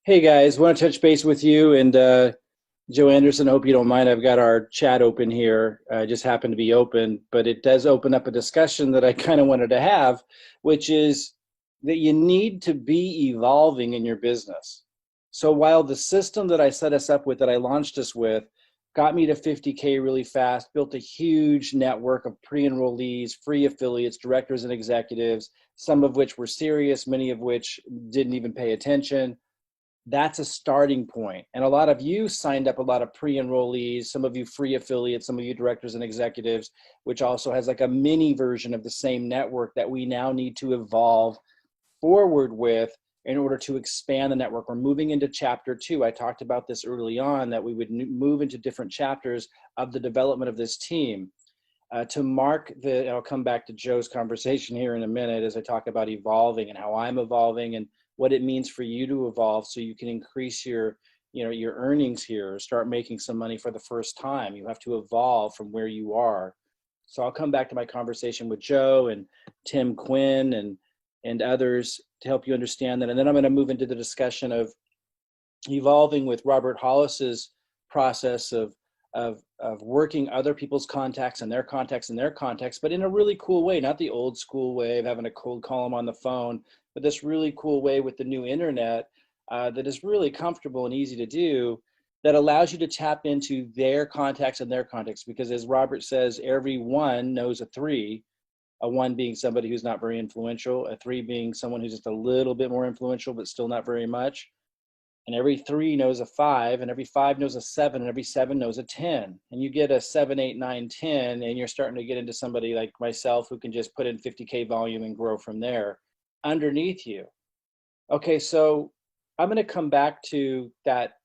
Hey guys, want to touch base with you and Joe Anderson. Hope you don't mind. I've got our chat open here. Just happened to be open, but it does open up a discussion that I kind of wanted to have, which is that you need to be evolving in your business. So while the system that I set us up with, that I launched us with, got me to 50K really fast, built a huge network of pre-enrollees, free affiliates, directors, and executives, some of which were serious, many of which didn't even pay attention. That's a starting point. And a lot of you signed up a lot of pre-enrollees, some of you free affiliates, some of you directors and executives, which also has like a mini version of the same network that we now need to evolve forward with in order to expand the network. We're moving into chapter 2. I talked about this early on, that we would move into different chapters of the development of this team. To mark the, I'll come back to Joe's conversation here in a minute as I talk about evolving and how I'm evolving and what it means for you to evolve so you can increase your, your earnings here, start making some money for the first time. You have to evolve from where you are. So I'll come back to my conversation with Joe and Tim Quinn and others to help you understand that. And then I'm going to move into the discussion of evolving with Robert Hollis's process of working other people's contacts and their contacts and their contacts, but in a really cool way, not the old school way of having a cold call them on the phone, but this really cool way with the new internet that is really comfortable and easy to do, that allows you to tap into their contacts and their contacts. Because as Robert says, every one knows a three, a one being somebody who's not very influential, a three being someone who's just a little bit more influential, but still not very much. And every three knows a five, and every five knows a seven, and every seven knows a 10. And you get a 7, 8, 9, 10, and you're starting to get into somebody like myself who can just put in 50K volume and grow from there underneath you. Okay, so I'm going to come back to that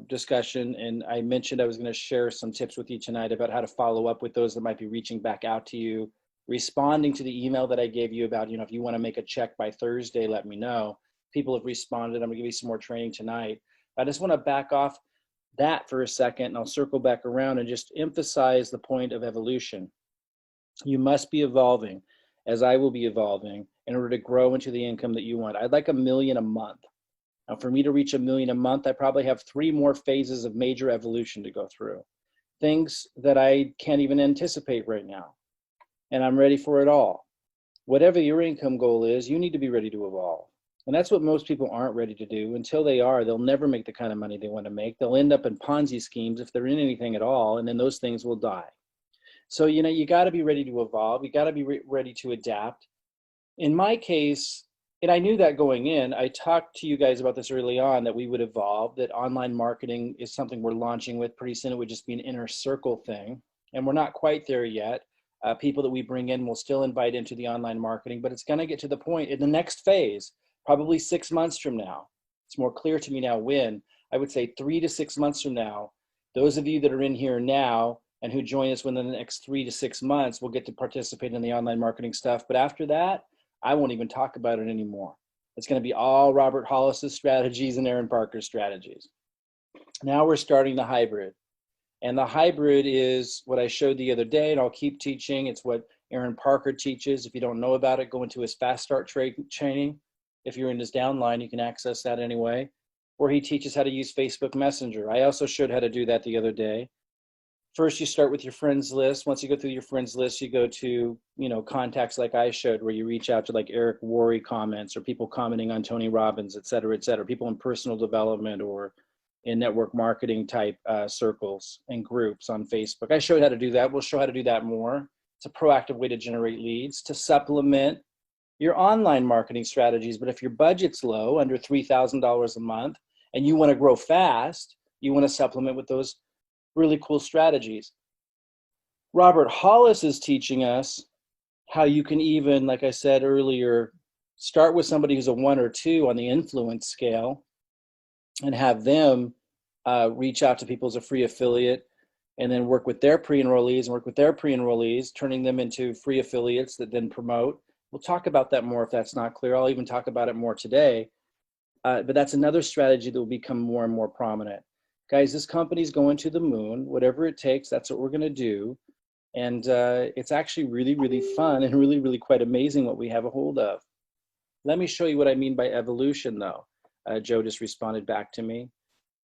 discussion. And I mentioned I was going to share some tips with you tonight about how to follow up with those that might be reaching back out to you, responding to the email that I gave you about, if you want to make a check by Thursday, let me know. People have responded. I'm going to give you some more training tonight. I just want to back off that for a second, and I'll circle back around and just emphasize the point of evolution. You must be evolving, as I will be evolving, in order to grow into the income that you want. I'd like $1 million a month. Now, for me to reach $1 million a month, I probably have 3 more phases of major evolution to go through. Things that I can't even anticipate right now. And I'm ready for it all. Whatever your income goal is, you need to be ready to evolve. And that's what most people aren't ready to do. Until they are, they'll never make the kind of money they want to make. They'll end up in Ponzi schemes if they're in anything at all, and then those things will die. So, you got to be ready to evolve. You got to be ready to adapt. In my case, and I knew that going in, I talked to you guys about this early on, that we would evolve, that online marketing is something we're launching with. Pretty soon it would just be an inner circle thing. And we're not quite there yet. People that we bring in will still invite into the online marketing, but it's going to get to the point in the next phase, probably 6 months from now. It's more clear to me now when. I would say 3 to 6 months from now, those of you that are in here now and who join us within the next 3 to 6 months will get to participate in the online marketing stuff. But after that, I won't even talk about it anymore. It's going to be all Robert Hollis's strategies and Aaron Parker's strategies. Now we're starting the hybrid. And the hybrid is what I showed the other day, and I'll keep teaching. It's what Aaron Parker teaches. If you don't know about it, go into his Fast Start training. If you're in his downline, you can access that anyway, where he teaches how to use Facebook Messenger. I also showed how to do that the other day. First, you start with your friends list. Once you go through your friends list, you go to, contacts like I showed, where you reach out to like Eric Worre comments, or people commenting on Tony Robbins, et cetera, people in personal development or in network marketing type circles and groups on Facebook. I showed how to do that. We'll show how to do that more. It's a proactive way to generate leads, to supplement your online marketing strategies. But if your budget's low, under $3,000 a month, and you want to grow fast, you want to supplement with those really cool strategies. Robert Hollis is teaching us how you can even, like I said earlier, start with somebody who's a 1 or 2 on the influence scale and have them reach out to people as a free affiliate, and then work with their pre-enrollees, turning them into free affiliates that then promote. We'll talk about that more if that's not clear. I'll even talk about it more today. But that's another strategy that will become more and more prominent. Guys, this company's going to the moon. Whatever it takes, that's what we're going to do. And it's actually really, really fun and really, really quite amazing what we have a hold of. Let me show you what I mean by evolution, though. Joe just responded back to me.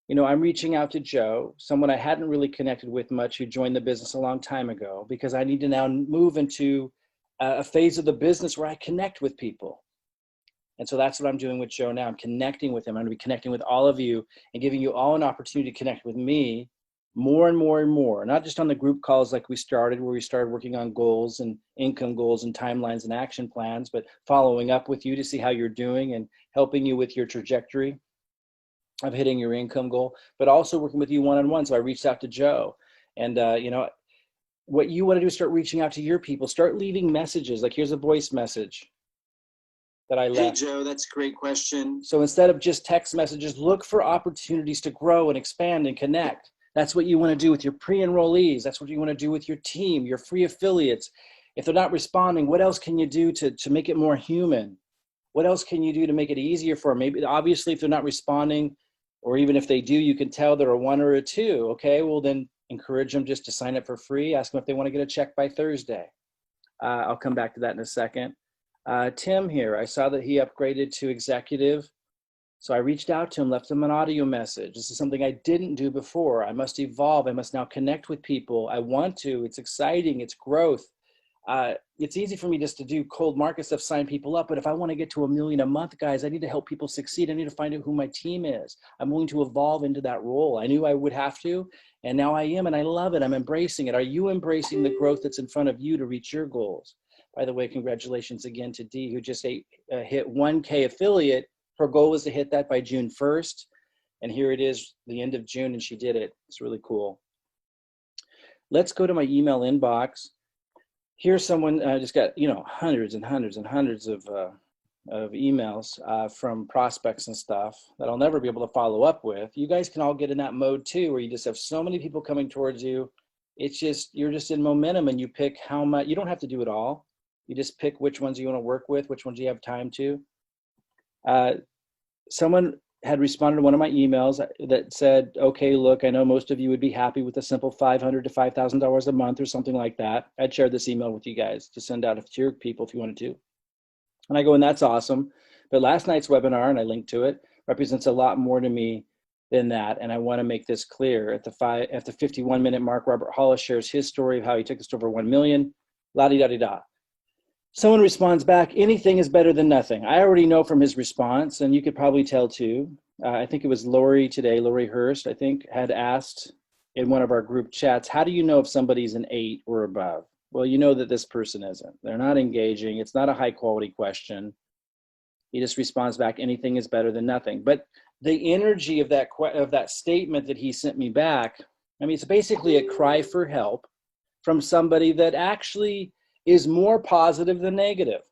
You know, I'm reaching out to Joe, someone I hadn't really connected with much, who joined the business a long time ago, because I need to now move into a phase of the business where I connect with people. And so that's what I'm doing with Joe now. I'm connecting with him. I'm going to be connecting with all of you and giving you all an opportunity to connect with me more and more and more, not just on the group calls like we started, where we started working on goals and income goals and timelines and action plans, but following up with you to see how you're doing and helping you with your trajectory of hitting your income goal, but also working with you one-on-one. So I reached out to Joe, and you know, what you want to do is start reaching out to your people, start leaving messages. Like, here's a voice message that I left. Hey Joe, that's a great question. So instead of just text messages, look for opportunities to grow and expand and connect. That's what you want to do with your pre-enrollees. That's what you want to do with your team, your free affiliates. If they're not responding, what else can you do to make it more human? What else can you do to make it easier for them? Maybe, obviously, if they're not responding, or even if they do, you can tell they're a 1 or a 2. Okay, well then encourage them just to sign up for free. Ask them if they want to get a check by Thursday. I'll come back to that in a second. Tim here, I saw that he upgraded to executive. So I reached out to him, left him an audio message. This is something I didn't do before. I must evolve. I must now connect with people. I want to. It's exciting. It's growth. It's easy for me just to do cold market stuff, sign people up. But if I want to get to $1 million a month, guys, I need to help people succeed. I need to find out who my team is. I'm willing to evolve into that role. I knew I would have to, and now I am, and I love it. I'm embracing it. Are you embracing the growth that's in front of you to reach your goals? By the way, congratulations again to Dee, who just hit 1K affiliate. Her goal was to hit that by June 1st. And here it is, the end of June, and she did it. It's really cool. Let's go to my email inbox. Here's someone just got, you know, hundreds and hundreds and hundreds of emails from prospects and stuff that I'll never be able to follow up with. You guys can all get in that mode too, where you just have so many people coming towards you. It's just, you're just in momentum, and you pick how much. You don't have to do it all. You just pick which ones you want to work with, which ones you have time to. Someone had responded to one of my emails that said, okay, look, I know most of you would be happy with a simple $500 to $5,000 a month or something like that. I'd share this email with you guys to send out to your people if you wanted to. And I go, and that's awesome. But last night's webinar, and I linked to it, represents a lot more to me than that. And I want to make this clear. At the 51-minute mark, Robert Hollis shares his story of how he took this to over 1 million, la-di-da-di-da. Someone responds back, anything is better than nothing. I already know from his response, and you could probably tell too. I think it was Lori today, Lori Hurst, I think, had asked in one of our group chats, how do you know if somebody's an 8 or above? Well, you know that this person isn't. They're not engaging. It's not a high quality question. He just responds back, anything is better than nothing. But the energy of that statement that he sent me back, I mean, it's basically a cry for help from somebody that actually is more positive than negative.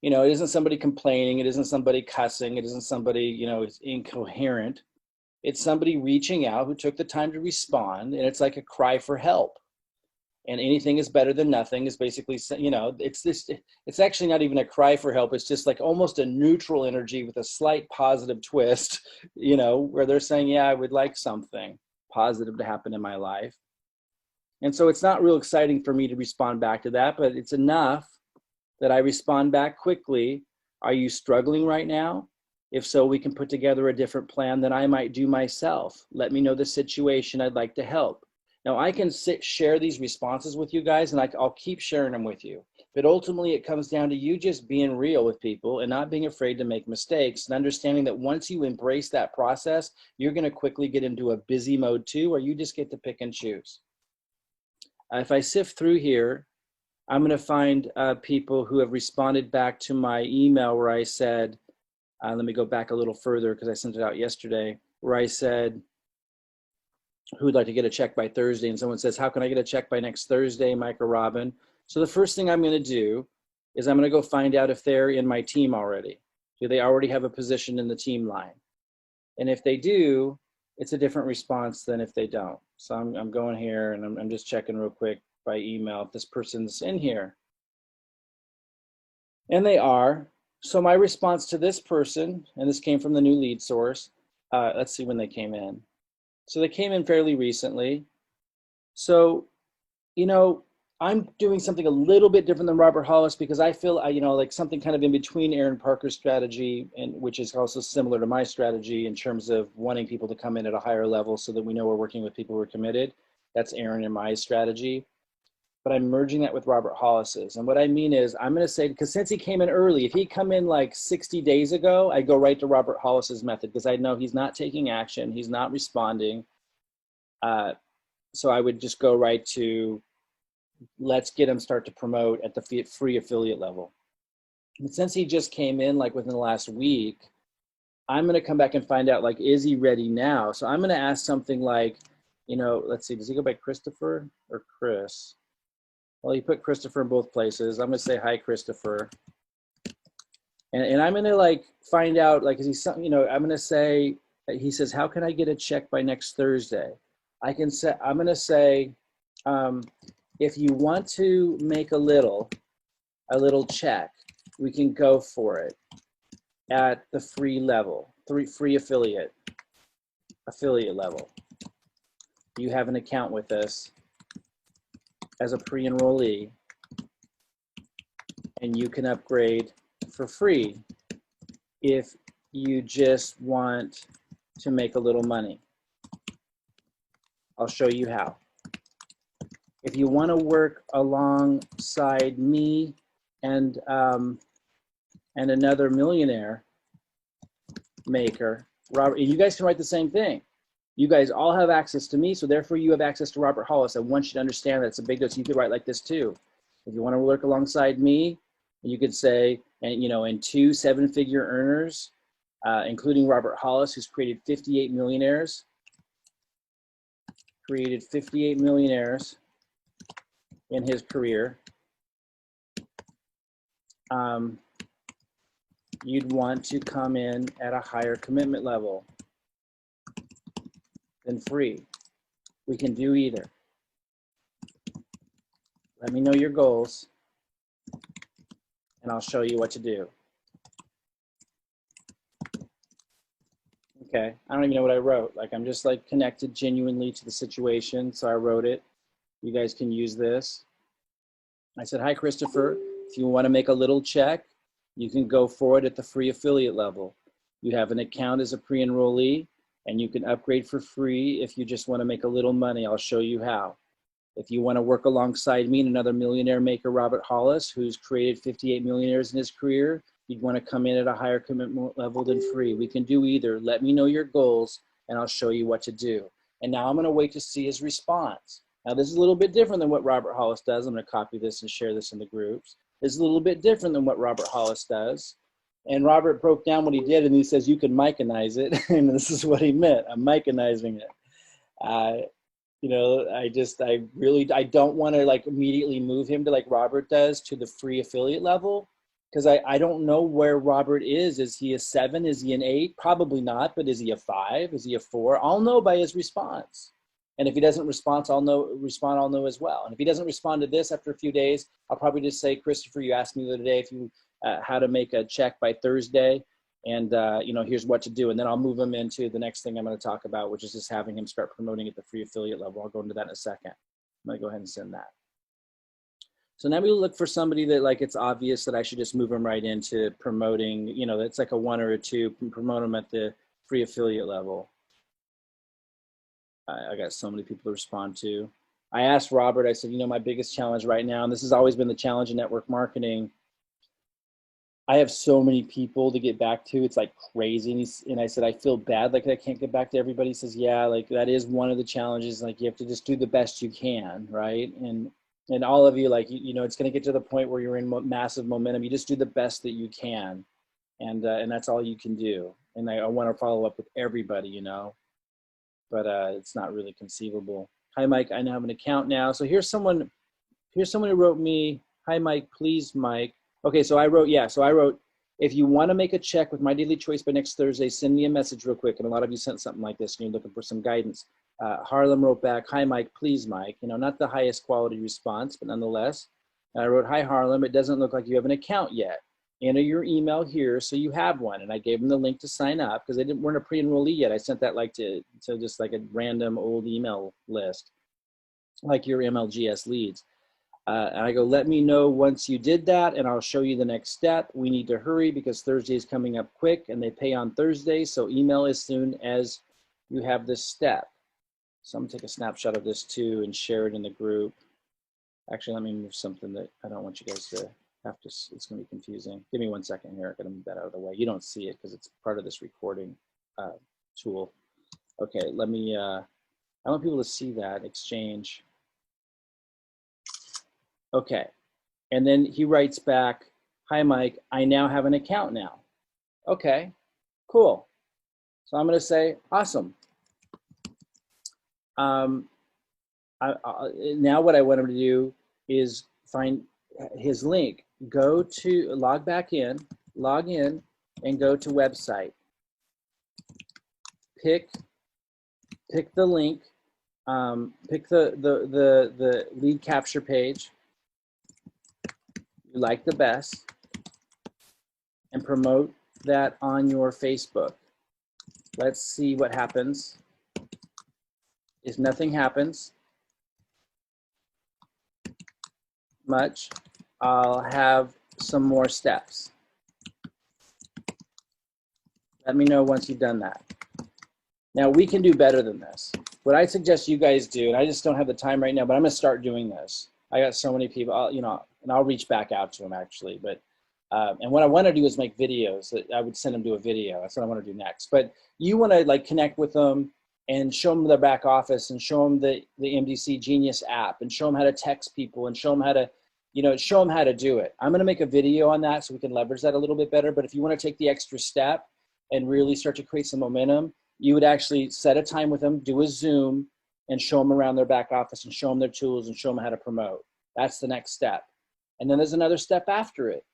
You know, it isn't somebody complaining. It isn't somebody cussing. It isn't somebody, you know, is incoherent. It's somebody reaching out who took the time to respond, and it's like a cry for help. And anything is better than nothing is basically, you know, it's actually not even a cry for help. It's just like almost a neutral energy with a slight positive twist, you know, where they're saying, yeah, I would like something positive to happen in my life. And so it's not real exciting for me to respond back to that, but it's enough that I respond back quickly. Are you struggling right now? If so, we can put together a different plan than I might do myself. Let me know the situation. I'd like to help. Now, I can share these responses with you guys, and I'll keep sharing them with you. But ultimately, it comes down to you just being real with people and not being afraid to make mistakes, and understanding that once you embrace that process, you're going to quickly get into a busy mode too, where you just get to pick and choose. If I sift through here, I'm going to find people who have responded back to my email where I said, let me go back a little further because I sent it out yesterday, where I said, who would like to get a check by Thursday? And someone says, how can I get a check by next Thursday, Mike or Robin? So the first thing I'm going to do is I'm going to go find out if they're in my team already. Do they already have a position in the team line? And if they do, it's a different response than if they don't. So I'm going here, and I'm just checking real quick by email if this person's in here. And they are. So my response to this person, and this came from the new lead source, let's see when they came in. So they came in fairly recently. So, you know, I'm doing something a little bit different than Robert Hollis because I feel, you know, like something kind of in between Aaron Parker's strategy, and which is also similar to my strategy in terms of wanting people to come in at a higher level so that we know we're working with people who are committed. That's Aaron and my strategy. But I'm merging that with Robert Hollis's. And what I mean is I'm going to say, because since he came in early, if he come in like 60 days ago, I go right to Robert Hollis's method because I know he's not taking action. He's not responding. So I would just go right to, let's get him start to promote at the free affiliate level. And since he just came in like within the last week, I'm going to come back and find out, like, is he ready now? So I'm going to ask something like, you know, let's see, does he go by Christopher or Chris? Well, he put Christopher in both places. I'm going to say, hi, Christopher. And I'm going to like find out, like, is he something, you know, I'm going to say, he says, how can I get a check by next Thursday? I can say, I'm going to say, if you want to make a little check, we can go for it at the free level, free affiliate level. You have an account with us as a pre-enrollee, and you can upgrade for free if you just want to make a little money. I'll show you how. If you want to work alongside me and another millionaire maker, Robert, you guys can write the same thing. You guys all have access to me, so therefore you have access to Robert Hollis. I want you to understand that it's a big deal. So you could write like this too. If you want to work alongside me, you could say, and you know, and 2 7-figure earners, including Robert Hollis, who's created 58 millionaires, in his career. You'd want to come in at a higher commitment level than free. We can do either. Let me know your goals, and I'll show you what to do. Okay, I don't even know what I wrote. Like, I'm just like connected genuinely to the situation, so I wrote it. You guys can use this. I said, hi, Christopher. If you want to make a little check, you can go for it at the free affiliate level. You have an account as a pre-enrollee, and you can upgrade for free if you just want to make a little money. I'll show you how. If you want to work alongside me and another millionaire maker, Robert Hollis, who's created 58 millionaires in his career, you'd want to come in at a higher commitment level than free. We can do either. Let me know your goals, and I'll show you what to do. And now I'm going to wait to see his response. Now, this is a little bit different than what Robert Hollis does. I'm going to copy this and share this in the groups. This is a little bit different than what Robert Hollis does. And Robert broke down what he did, and he says, you can Micanize it. And this is what he meant. I'm Micanizing it. You know, I don't want to like immediately move him to like Robert does to the free affiliate level, because I don't know where Robert is. Is he a 7? Is he an 8? Probably not, but is he a 5? Is he a 4? I'll know by his response. And if he doesn't respond, I'll know as well. And if he doesn't respond to this after a few days, I'll probably just say, Christopher, you asked me the other day if you how to make a check by Thursday, and you know, here's what to do. And then I'll move him into the next thing I'm going to talk about, which is just having him start promoting at the free affiliate level. I'll go into that in a second. I'm going to go ahead and send that. So now we look for somebody that, like, it's obvious that I should just move them right into promoting, you know, that's like a 1 or a 2, promote them at the free affiliate level. I got so many people to respond to. I asked Robert, I said, you know, my biggest challenge right now, and this has always been the challenge in network marketing, I have so many people to get back to. It's like crazy. And I said, I feel bad, like I can't get back to everybody. He says, yeah, like that is one of the challenges. Like you have to just do the best you can, right? And all of you, like, you know, it's going to get to the point where you're in massive momentum. You just do the best that you can. And that's all you can do. And I want to follow up with everybody, you know, but it's not really conceivable. Hi, Mike, I now have an account now. So here's someone who wrote me, hi, Mike, please, Mike. Okay, so I wrote, if you want to make a check with My Daily Choice by next Thursday, send me a message real quick. And a lot of you sent something like this and you're looking for some guidance. Harlem wrote back, hi, Mike, please, Mike. You know, not the highest quality response, but nonetheless. And I wrote, hi, Harlem, it doesn't look like you have an account yet. Enter your email here so you have one. And I gave them the link to sign up because they weren't a pre-enrollee yet. I sent that like to just like a random old email list, like your MLGS leads. And I go, let me know once you did that, and I'll show you the next step. We need to hurry because Thursday is coming up quick, and they pay on Thursday, so email as soon as you have this step. So I'm gonna take a snapshot of this too and share it in the group. Actually, let me move something that I don't want you guys to have to, it's gonna be confusing. Give me 1 second here, I gotta move that out of the way. You don't see it because it's part of this recording tool. Okay, let me, I want people to see that exchange. Okay, and then he writes back, hi Mike, I now have an account now. Okay, cool. So I'm gonna say, awesome. Now what I want him to do is find his link. Go to, log in, and go to website. Pick the link, pick the lead capture page you like the best, and promote that on your Facebook. Let's see what happens. If nothing happens much, I'll have some more steps. Let me know once you've done that. Now we can do better than this. What I suggest you guys do, and I just don't have the time right now, but I'm gonna start doing this. I got so many people, you know, and I'll reach back out to them actually. But and what I want to do is make videos. That I would send them to a video. That's what I want to do next. But you want to like connect with them and show them their back office and show them the MDC Genius app and show them how to text people and show them how to, you know, show them how to do it. I'm going to make a video on that so we can leverage that a little bit better. But if you want to take the extra step and really start to create some momentum, you would actually set a time with them, do a Zoom, and show them around their back office and show them their tools and show them how to promote. That's the next step. And then there's another step after it.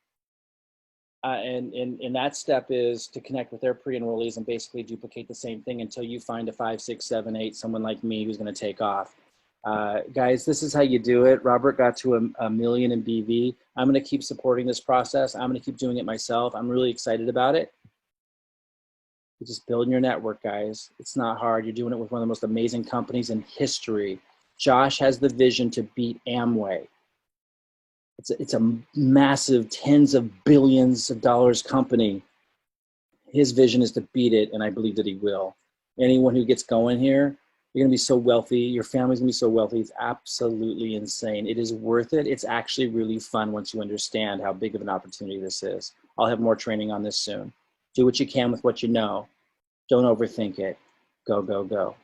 And that step is to connect with their pre-enrollees and basically duplicate the same thing until you find a 5, 6, 7, 8, someone like me who's going to take off. Guys, this is how you do it. Robert got to a million in BV. I'm going to keep supporting this process. I'm going to keep doing it myself. I'm really excited about it. You're just building your network, guys. It's not hard. You're doing it with one of the most amazing companies in history. Josh has the vision to beat Amway. It's a massive tens of billions of dollars company. His vision is to beat it, and I believe that he will. Anyone who gets going here, you're going to be so wealthy. Your family's going to be so wealthy. It's absolutely insane. It is worth it. It's actually really fun once you understand how big of an opportunity this is. I'll have more training on this soon. Do what you can with what you know. Don't overthink it. Go, go, go.